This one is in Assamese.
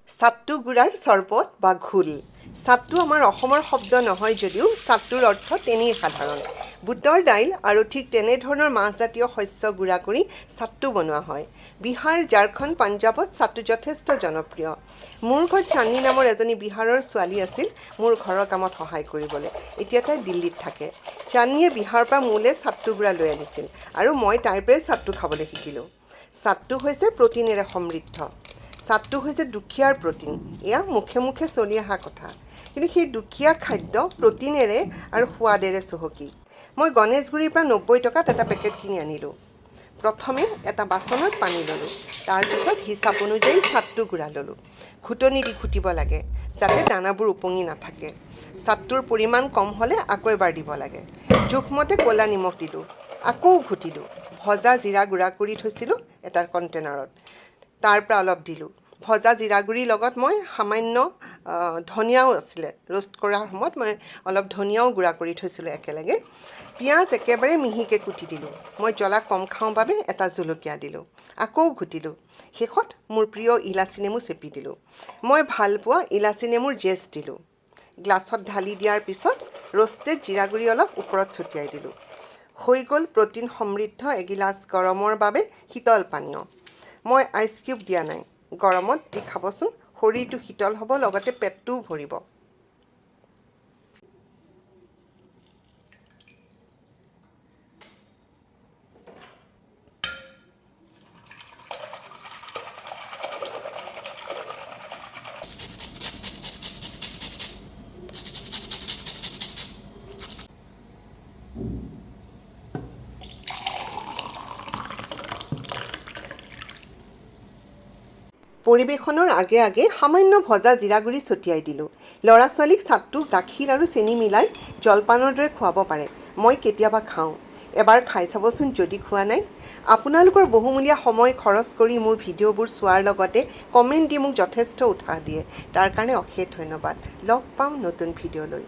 চাট্টু গুড়াৰ চৰবত বা ঘোল। চাট্টু আমাৰ অসমৰ শব্দ নহয় যদিও চাট্টুৰ অৰ্থ তেনেই সাধাৰণ। বুটৰ দাইল আৰু ঠিক তেনেধৰণৰ মাহজাতীয় শস্য গুড়া কৰি চাট্টু বনোৱা হয়। বিহাৰ, ঝাৰখণ্ড, পাঞ্জাৱত চাট্টু যথেষ্ট জনপ্ৰিয়। মোৰ ঘৰত চান্নী নামৰ এজনী বিহাৰৰ ছোৱালী আছিল মোৰ ঘৰৰ কামত সহায় কৰিবলৈ। এতিয়া তাই দিল্লীত থাকে। চান্নীয়ে বিহাৰৰ পৰা মোলৈ চাট্টু গুড়া লৈ আনিছিল আৰু মই তাইৰ পৰাই চাট্টু খাবলৈ শিকিলোঁ। চাট্টু হৈছে প্ৰটিনেৰে সমৃদ্ধ। চাট্টু হৈছে দুখীয়াৰ প্ৰটিন। এয়া মুখে মুখে চলি অহা কথা। কিন্তু সেই দুখীয়া খাদ্য প্ৰটিনেৰে আৰু সোৱাদেৰে চহকী। মই গণেশগুৰিৰ পৰা 90 টকাত এটা পেকেট কিনি আনিলোঁ। প্ৰথমে এটা বাচনত পানী ল'লোঁ। তাৰপিছত হিচাপ অনুযায়ী চাট্টু গুড়া ল'লোঁ। ঘুটনি দি ঘুটিব লাগে যাতে দানাবোৰ উপঙি নাথাকে। চাট্টুৰ পৰিমাণ কম হ'লে আকৌ এবাৰ দিব লাগে। জোখমতে ক'লা নিমখ দিলোঁ। আকৌ ঘুটিলোঁ। ভজা জিৰা গুড়া কৰি থৈছিলোঁ এটা কণ্টেইনাৰত। তাৰ পৰা অলপ দিলোঁ। ভজা জিৰা গুড়িৰ লগত মই সামান্য ধনিয়াও আছিলে। ৰোষ্ট কৰাৰ সময়ত মই অলপ ধনিয়াও গুড়া কৰি থৈছিলোঁ একেলগে। পিঁয়াজ একেবাৰে মিহিকৈ কুটি দিলোঁ। মই জ্বলা কম খাওঁ বাবে এটা জলকীয়া দিলোঁ। আকৌ ঘুটিলোঁ। শেষত মোৰ প্ৰিয় ইলাচি নেমু চেপি দিলোঁ। মই ভাল পোৱা ইলাচি নেমুৰ জেচ দিলোঁ। গ্লাছত ঢালি দিয়াৰ পিছত ৰোষ্টেড জিৰা গুড়ি অলপ ওপৰত ছটিয়াই দিলোঁ। হৈ গ'ল প্ৰটিন সমৃদ্ধ এগিলাচ গৰমৰ বাবে শীতল পানীয়। মই আইচ কিউব দিয়া নাই। গৰমত দি খাবচোন, শৰীৰটো শীতল হ'ব, লগতে পেটটোও ভৰিব। পৰিৱেশনৰ আগে আগে সামান্য ভজা জিৰা গুড়ি ছটিয়াই দিলোঁ। ল'ৰা ছোৱালীক চাট্টু গাখীৰ আৰু চেনি মিলাই জলপানৰ দৰে খুৱাব পাৰে। মই কেতিয়াবা খাওঁ। এবাৰ খাই চাবচোন যদি খোৱা নাই। আপোনালোকৰ বহুমূলীয়া সময় খৰচ কৰি মোৰ ভিডিঅ'বোৰ চোৱাৰ লগতে কমেণ্ট দি মোক যথেষ্ট উৎসাহ দিয়ে। তাৰ কাৰণে অশেষ ধন্যবাদ। লগ পাম নতুন ভিডিঅ'লৈ।